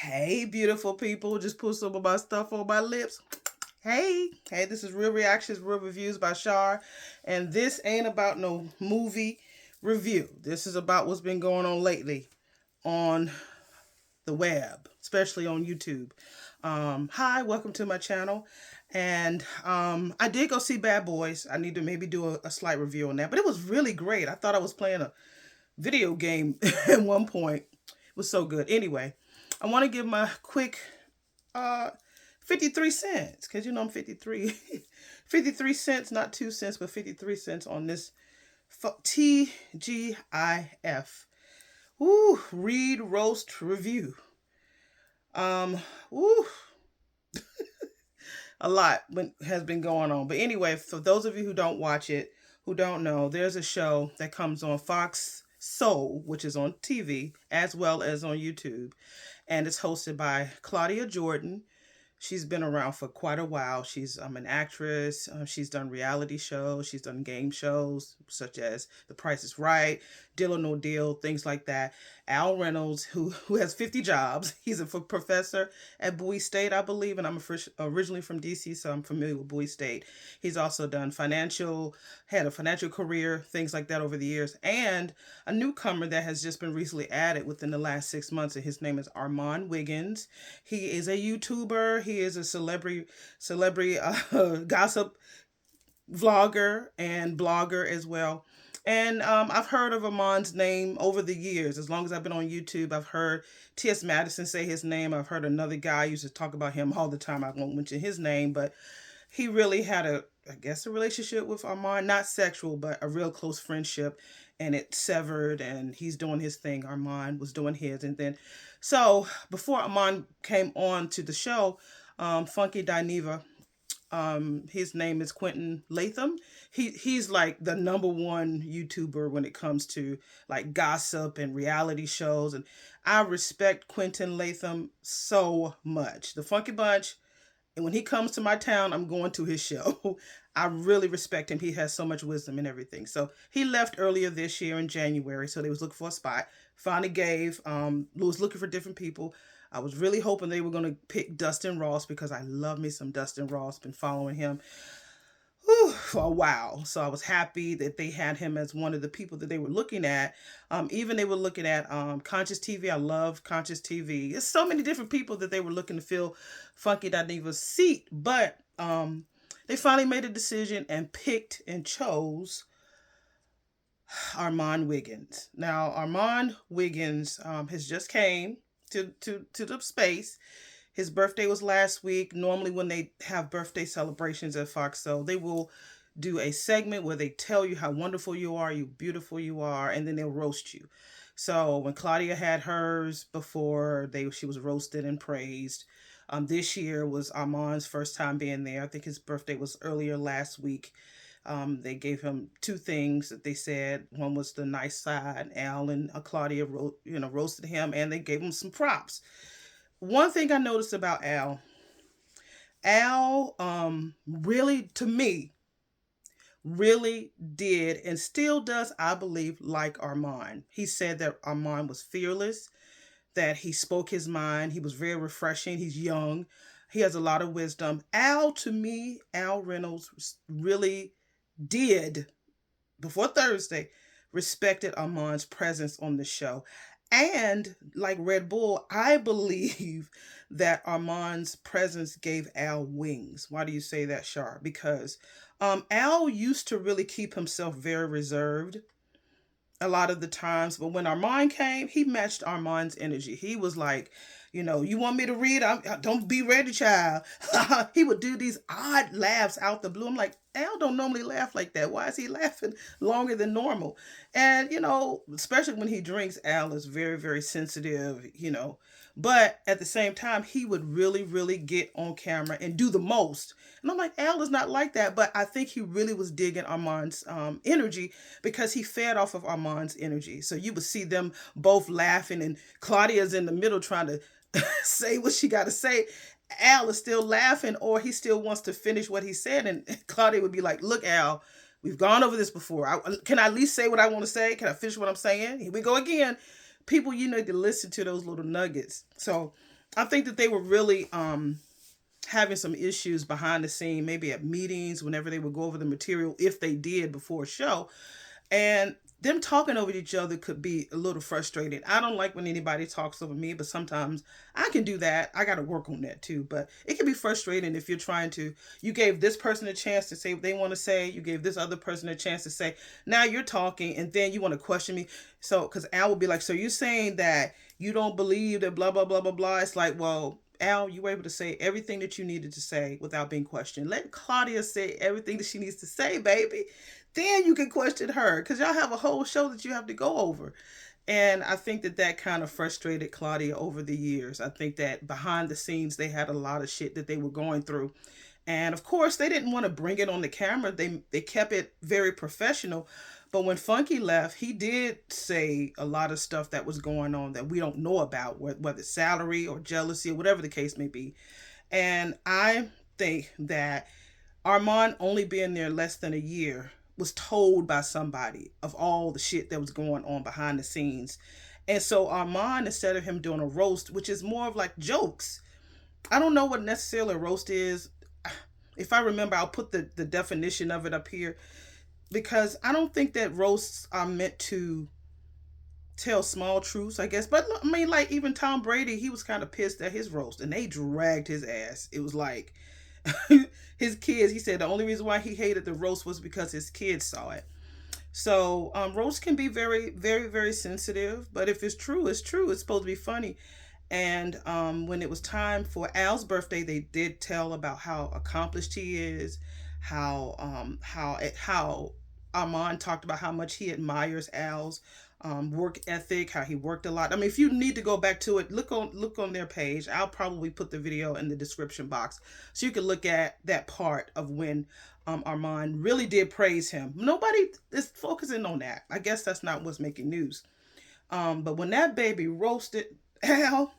Hey, beautiful people. Just put some of my stuff on my lips. Hey, this is Real Reactions, Real Reviews by Shar. And this ain't about no movie review. This is about what's been going on lately on the web, especially on YouTube. Hi, welcome to my channel. And I did go see Bad Boys. I need to maybe do a slight review on that. But it was really great. I thought I was playing a video game at one point. It was so good. Anyway, I want to give my quick uh 53 cents because I'm 53. 53 cents, not 2 cents, but 53 cents on this TGIF. Ooh, read, roast, review. Ooh, a lot has been going on. But anyway, for those of you who don't watch it, who don't know, there's a show that comes on Fox Soul, which is on TV as well as on YouTube, and it's hosted by Claudia Jordan. She's been around for quite a while. She's an actress. She's done reality shows. She's done game shows such as The Price is Right, Deal or No Deal, things like that. Al Reynolds, who has 50 jobs. He's a professor at Bowie State, I believe, and I'm originally from DC, so I'm familiar with Bowie State. He's also done had a financial career, things like that over the years, and a newcomer that has just been recently added within the last 6 months, and his name is Armon Wiggins. He is a YouTuber. He is a celebrity gossip vlogger and blogger as well. And I've heard of Amon's name over the years. As long as I've been on YouTube, I've heard T.S. Madison say his name. I've heard another guy used to talk about him all the time. I won't mention his name, but he really had a relationship with Armon. Not sexual, but a real close friendship. And it severed, and he's doing his thing. Armon was doing his. And then, so before Armon came on to the show, Funky Dineva, his name is Quentin Latham. He's like the number one YouTuber when it comes to like gossip and reality shows, and I respect Quentin Latham so much. The Funky Bunch, and when he comes to my town, I'm going to his show. I really respect him. He has so much wisdom and everything. So he left earlier this year in January. So they was looking for a spot. Finally was looking for different people. I was really hoping they were going to pick Dustin Ross because I love me some Dustin Ross. Been following him for a while. So I was happy that they had him as one of the people that they were looking at. Even they were looking at Conscious TV. I love Conscious TV. There's so many different people that they were looking to fill Funky Dineva's seat. But they finally made a decision and picked and chose Armon Wiggins. Now, Armon Wiggins has just came to the space. His birthday was last week. Normally when they have birthday celebrations at Fox, so they will do a segment where they tell you how wonderful you are, you beautiful you are, and then they'll roast you. So when Claudia had hers before, she was roasted and praised. This year was Armon's first time being there. I think his birthday was earlier last week. They gave him two things that they said. One was the nice side. Al and Claudia roasted him, and they gave him some props. One thing I noticed about Al really, to me, really did and still does, I believe, like Armon. He said that Armon was fearless, that he spoke his mind. He was very refreshing. He's young. He has a lot of wisdom. To me, Al Reynolds really did, before Thursday, respected Armon's presence on the show. And like Red Bull, I believe that Armon's presence gave Al wings. Why do you say that, Shar? Because Al used to really keep himself very reserved a lot of the times, but when Armon came, he matched Armon's energy. He was like, you want me to read? Don't be ready, child. He would do these odd laughs out the blue. I'm like, Al don't normally laugh like that. Why is he laughing longer than normal? And, especially when he drinks, Al is very, very sensitive, But at the same time, he would really, really get on camera and do the most. And I'm like, Al is not like that. But I think he really was digging Armon's energy because he fed off of Armon's energy. So you would see them both laughing, and Claudia's in the middle trying to say what she got to say. Al is still laughing, or he still wants to finish what he said. And Claudia would be like, look, Al, we've gone over this before. Can I at least say what I want to say? Can I finish what I'm saying? Here we go again. People, you need to listen to those little nuggets. So I think that they were really having some issues behind the scene, maybe at meetings, whenever they would go over the material, if they did before a show. And them talking over each other could be a little frustrating. I don't like when anybody talks over me, but sometimes I can do that. I got to work on that too. But it can be frustrating if you're trying to, you gave this person a chance to say what they want to say, you gave this other person a chance to say, now you're talking, and then you want to question me. So, because Al will be like, so you're saying that you don't believe that blah, blah, blah, blah, blah. It's like, well, Al, you were able to say everything that you needed to say without being questioned. Let Claudia say everything that she needs to say, baby. Then you can question her because y'all have a whole show that you have to go over. And I think that that kind of frustrated Claudia over the years. I think that behind the scenes, they had a lot of shit that they were going through. And of course, they didn't want to bring it on the camera. They kept it very professional. But when Funky left, he did say a lot of stuff that was going on that we don't know about, whether salary or jealousy or whatever the case may be. And I think that Armand only being there less than a year was told by somebody of all the shit that was going on behind the scenes. And so Armand, instead of him doing a roast, which is more of like jokes, I don't know what necessarily a roast is. If I remember, I'll put the definition of it up here because I don't think that roasts are meant to tell small truths, I guess. But I mean, like even Tom Brady, he was kind of pissed at his roast and they dragged his ass. It was like his kids, he said the only reason why he hated the roast was because his kids saw it. So roast can be very, very, very sensitive, but if it's true, it's true. It's supposed to be funny. And when it was time for Al's birthday, they did tell about how accomplished he is, how Armand talked about how much he admires Al's work ethic, how he worked a lot. I mean, if you need to go back to it, look on their page. I'll probably put the video in the description box so you can look at that part of when Armand really did praise him. Nobody is focusing on that. I guess that's not what's making news. But when that baby roasted Al,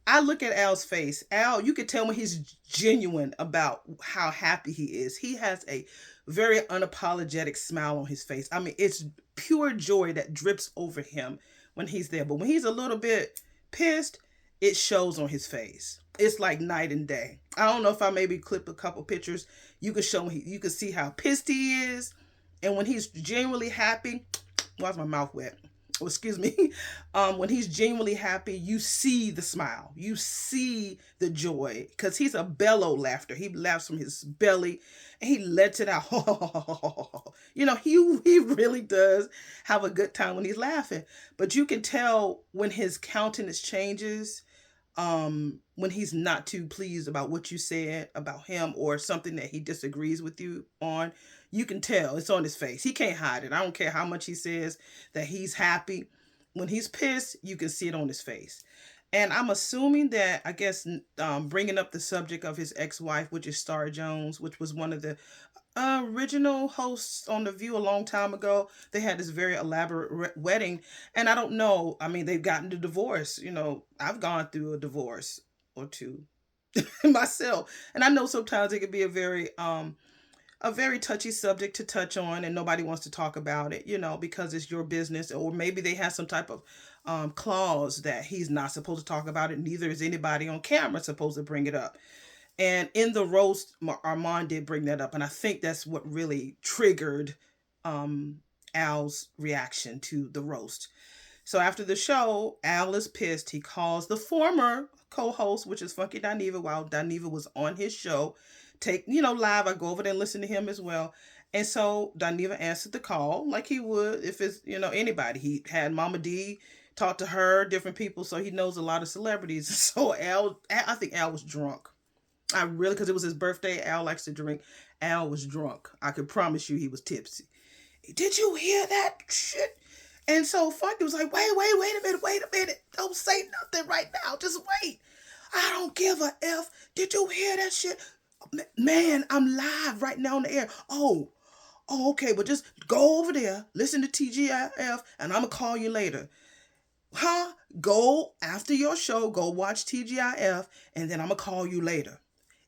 I look at Al's face. Al, you could tell when he's genuine about how happy he is. He has a very unapologetic smile on his face. I mean, it's pure joy that drips over him when he's there. But when he's a little bit pissed, it shows on his face. It's like night and day. I don't know if I maybe clip a couple pictures. You can show you can see how pissed he is, and when he's genuinely happy. Why's my mouth wet? Oh, excuse me. When he's genuinely happy, you see the smile, you see the joy, because he's a bellow laughter. He laughs from his belly and he lets it out. You know, he really does have a good time when he's laughing. But you can tell when his countenance changes, when he's not too pleased about what you said about him or something that he disagrees with you on. You can tell it's on his face. He can't hide it. I don't care how much he says that he's happy. When he's pissed, you can see it on his face. And I'm assuming that, I guess, bringing up the subject of his ex-wife, which is Star Jones, which was one of the original hosts on The View a long time ago. They had this very elaborate wedding. And I don't know. I mean, they've gotten a divorce. You know, I've gone through a divorce or two myself. And I know sometimes it can be a very touchy subject to touch on and nobody wants to talk about it, you know, because it's your business, or maybe they have some type of clause that he's not supposed to talk about it. Neither is anybody on camera supposed to bring it up. And in the roast, Armand did bring that up. And I think that's what really triggered Al's reaction to the roast. So after the show, Al is pissed. He calls the former co-host, which is Funky Dineva, while Dineva was on his show. Live. I go over there and listen to him as well. And so Dineva answered the call like he would if it's, anybody. He had Mama D talk to her, different people, so he knows a lot of celebrities. So I think Al was drunk. Because it was his birthday. Al likes to drink. Al was drunk. I can promise you he was tipsy. Did you hear that shit? And so Funky was like, wait a minute. Don't say nothing right now. Just wait. I don't give a F. Did you hear that shit? Man, I'm live right now on the air. Oh, okay. But just go over there, listen to TGIF, and I'm going to call you later. Huh? Go after your show, go watch TGIF, and then I'm going to call you later.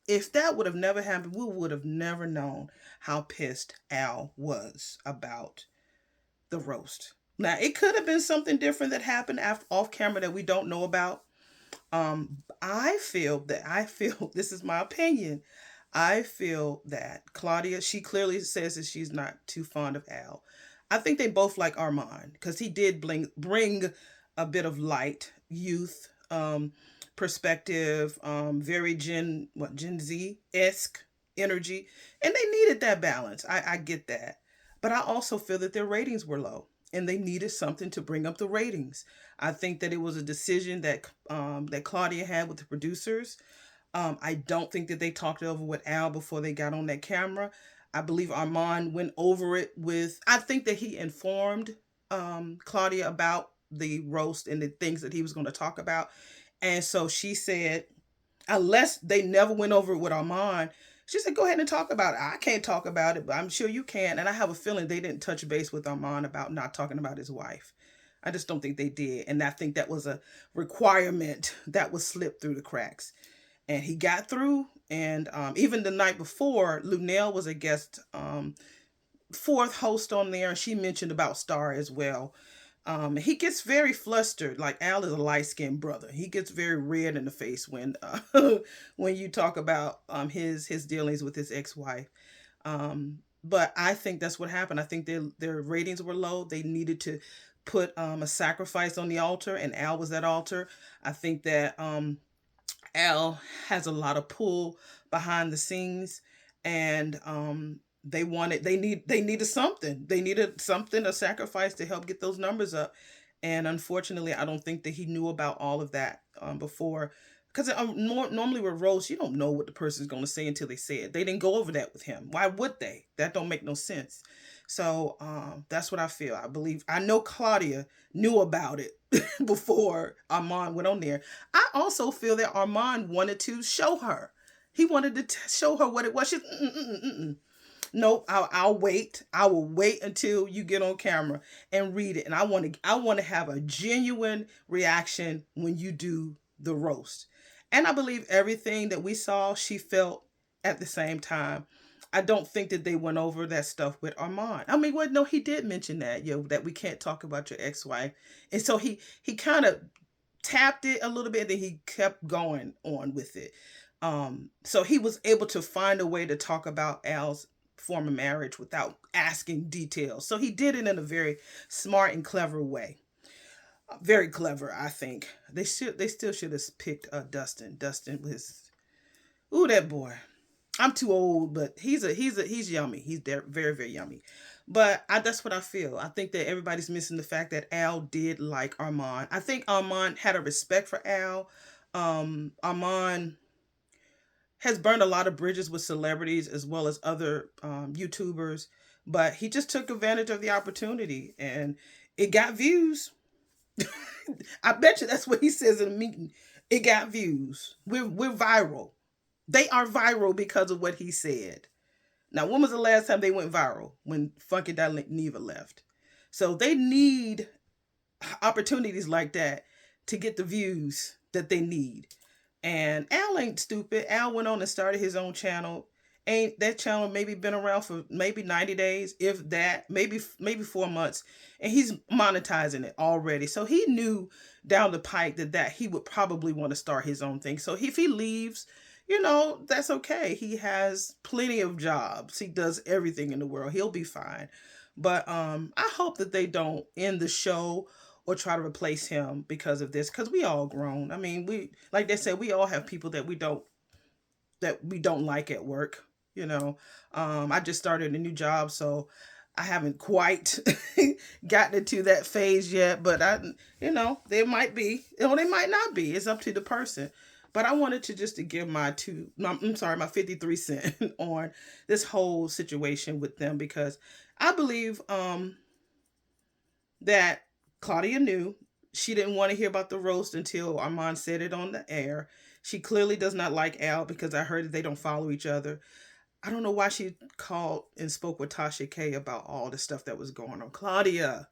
If that would have never happened, we would have never known how pissed Al was about the roast. Now, it could have been something different that happened off camera that we don't know about. I feel this is my opinion. I feel that Claudia, she clearly says that she's not too fond of Al. I think they both like Armand because he did bring a bit of light, youth, perspective, very Gen Z esque energy, and they needed that balance. I get that, but I also feel that their ratings were low, and they needed something to bring up the ratings. I think that it was a decision that Claudia had with the producers. I don't think that they talked it over with Al before they got on that camera. I believe Armand went over it with. I think that he informed Claudia about the roast and the things that he was going to talk about, and so she said, unless they never went over it with Armand, she said, go ahead and talk about it. I can't talk about it, but I'm sure you can. And I have a feeling they didn't touch base with Armand about not talking about his wife. I just don't think they did. And I think that was a requirement that was slipped through the cracks. And he got through. And even the night before, Lunel was a guest fourth host on there, and she mentioned about Star as well. He gets very flustered. Like Al is a light skinned brother. He gets very red in the face when when you talk about his dealings with his ex wife. But I think that's what happened. I think their ratings were low. They needed to put a sacrifice on the altar, and Al was that altar. I think that Al has a lot of pull behind the scenes, and they needed something. They needed something, a sacrifice to help get those numbers up. And unfortunately, I don't think that he knew about all of that before. Because normally with roast, you don't know what the person's going to say until they say it. They didn't go over that with him. Why would they? That don't make no sense. So that's what I feel. I know Claudia knew about it before Armand went on there. I also feel that Armand wanted to show her. He wanted to show her what it was. She's, nope, I'll wait. I will wait until you get on camera and read it. And I want to have a genuine reaction when you do the roast. And I believe everything that we saw, she felt at the same time. I don't think that they went over that stuff with Armand. I mean, well, no, he did mention that, that we can't talk about your ex-wife. And so he kind of tapped it a little bit, then he kept going on with it. So he was able to find a way to talk about Al's former marriage without asking details. So he did it in a very smart and clever way. Very clever, I think. They still should have picked Dustin. Dustin was, ooh, that boy. I'm too old, but he's yummy. He's very very yummy. But that's what I feel. I think that everybody's missing the fact that Al did like Armand. I think Armand had a respect for Al. Armand has burned a lot of bridges with celebrities as well as other YouTubers, but he just took advantage of the opportunity and it got views. I bet you that's what he says in a meeting. It got views. We're viral. They are viral because of what he said. Now, when was the last time they went viral? When Funky Neva left. So they need opportunities like that to get the views that they need. And Al ain't stupid. Al went on and started his own channel. Ain't that channel maybe been around for maybe 90 days, if that, maybe 4 months, and he's monetizing it already. So he knew down the pike that he would probably want to start his own thing. So if he leaves, that's okay. He has plenty of jobs. He does everything in the world. He'll be fine. But I hope that they don't end the show or try to replace him because of this, because we all grown. I mean, we, like they said, we all have people that we don't like at work. I just started a new job, so I haven't quite gotten into that phase yet. But there might be, or they might not be. It's up to the person. But I wanted to give my 53 cent on this whole situation with them, because I believe that Claudia knew. She didn't want to hear about the roast until Armand said it on the air. She clearly does not like Al, because I heard that they don't follow each other. I don't know why she called and spoke with Tasha K about all the stuff that was going on. Claudia,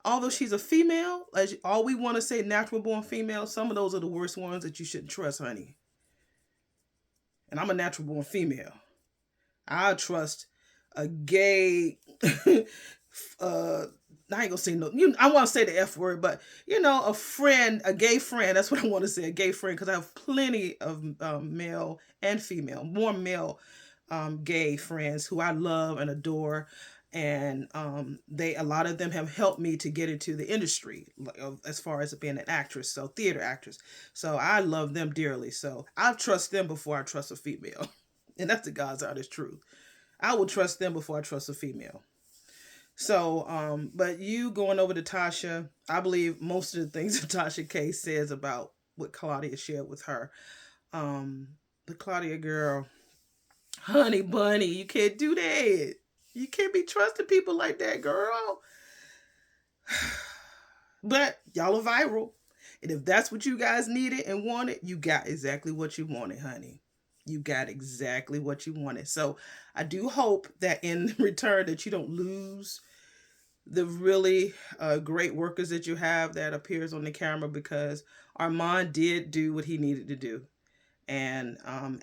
although she's a female, all we want to say natural born female, some of those are the worst ones that you shouldn't trust, honey. And I'm a natural born female. I trust a gay I ain't gonna say no. I want to say the F word, but a friend, a gay friend. That's what I want to say, a gay friend, because I have plenty of male and female, more male gay friends who I love and adore, and a lot of them have helped me to get into the industry, as far as being an actress, so theater actress. So I love them dearly. So I trust them before I trust a female, and that's the God's honest truth. I will trust them before I trust a female. So, but you going over to Tasha, I believe most of the things that Tasha K says about what Claudia shared with her. The Claudia girl, honey bunny, you can't do that. You can't be trusting people like that, girl. But y'all are viral. And if that's what you guys needed and wanted, you got exactly what you wanted, honey. You got exactly what you wanted. So I do hope that in return that you don't lose the really great workers that you have that appears on the camera, because Armon did do what he needed to do. And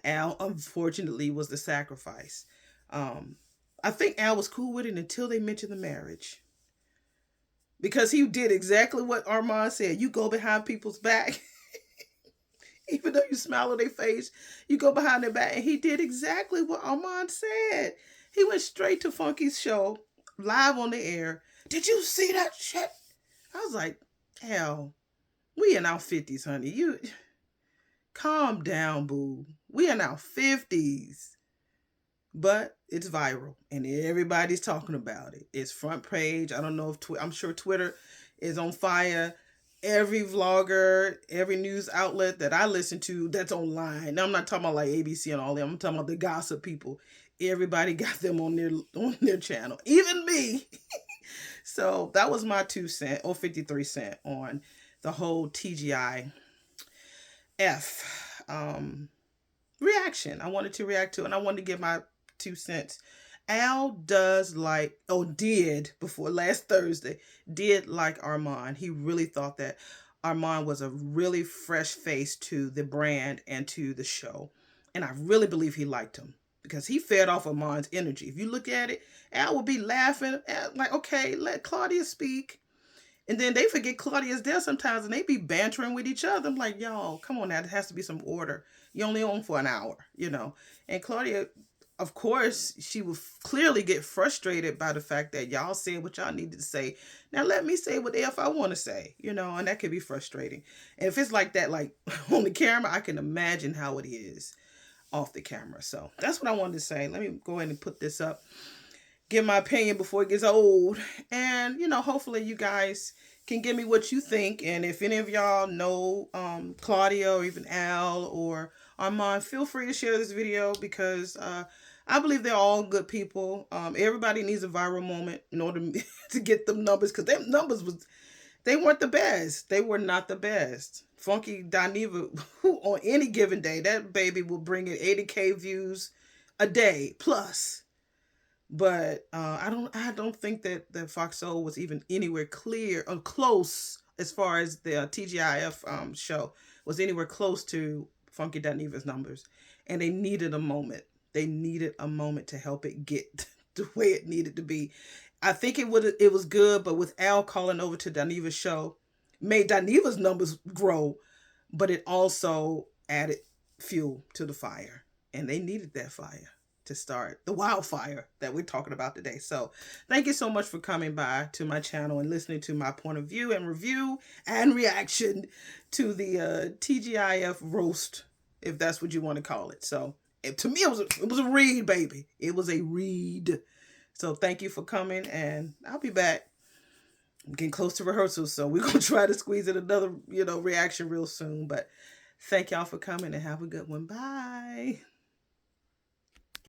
Al, unfortunately, was the sacrifice. I think Al was cool with it until they mentioned the marriage. Because he did exactly what Armon said. You go behind people's back. Even though you smile on their face, you go behind their back. And he did exactly what Armon said. He went straight to Funky's show, live on the air. Did you see that shit? I was like, hell, we in our 50s, honey. You calm down, boo. We in our 50s. But it's viral and everybody's talking about it. It's front page. I don't know if I'm sure Twitter is on fire. Every vlogger, every news outlet that I listen to that's online. Now, I'm not talking about like ABC and all that. I'm talking about the gossip people. Everybody got them on their channel. Even me. So that was my 2 cents or 53 cents on the whole TGIF reaction. I wanted to react to it, and I wanted to give my 2 cents. Al did before last Thursday, did like Armon. He really thought that Armon was a really fresh face to the brand and to the show. And I really believe he liked him because he fed off Armon's energy. If you look at it, Al would be laughing, like, okay, let Claudia speak. And then they forget Claudia's there sometimes and they be bantering with each other. I'm like, y'all, come on now, there has to be some order. You only on for an hour, And Claudia, of course, she will clearly get frustrated by the fact that y'all said what y'all needed to say. Now let me say what the F I want to say, and that can be frustrating. And if it's like that, like on the camera, I can imagine how it is off the camera. So that's what I wanted to say. Let me go ahead and put this up. Give my opinion before it gets old. And, hopefully you guys can give me what you think. And if any of y'all know Claudia or even Al or Armon, feel free to share this video because I believe they're all good people. Everybody needs a viral moment in order to get them numbers, because them numbers they weren't the best. They were not the best. Funky Dineva, who on any given day, that baby will bring in 80K views a day plus. But I don't think that Fox Soul was even anywhere clear or close as far as the TGIF show was anywhere close to Funky Dineva's numbers. And they needed a moment. They needed a moment to help it get the way it needed to be. I think it was good, but with Al calling over to Dineva's show, made Dineva's numbers grow, but it also added fuel to the fire. And they needed that fire to start the wildfire that we're talking about today. So thank you so much for coming by to my channel and listening to my point of view and review and reaction to the TGIF roast, if that's what you want to call it. So to me, it was a read, baby. It was a read. So thank you for coming, and I'll be back. I'm getting close to rehearsal, so we're going to try to squeeze in another, reaction real soon. But thank y'all for coming, and have a good one. Bye.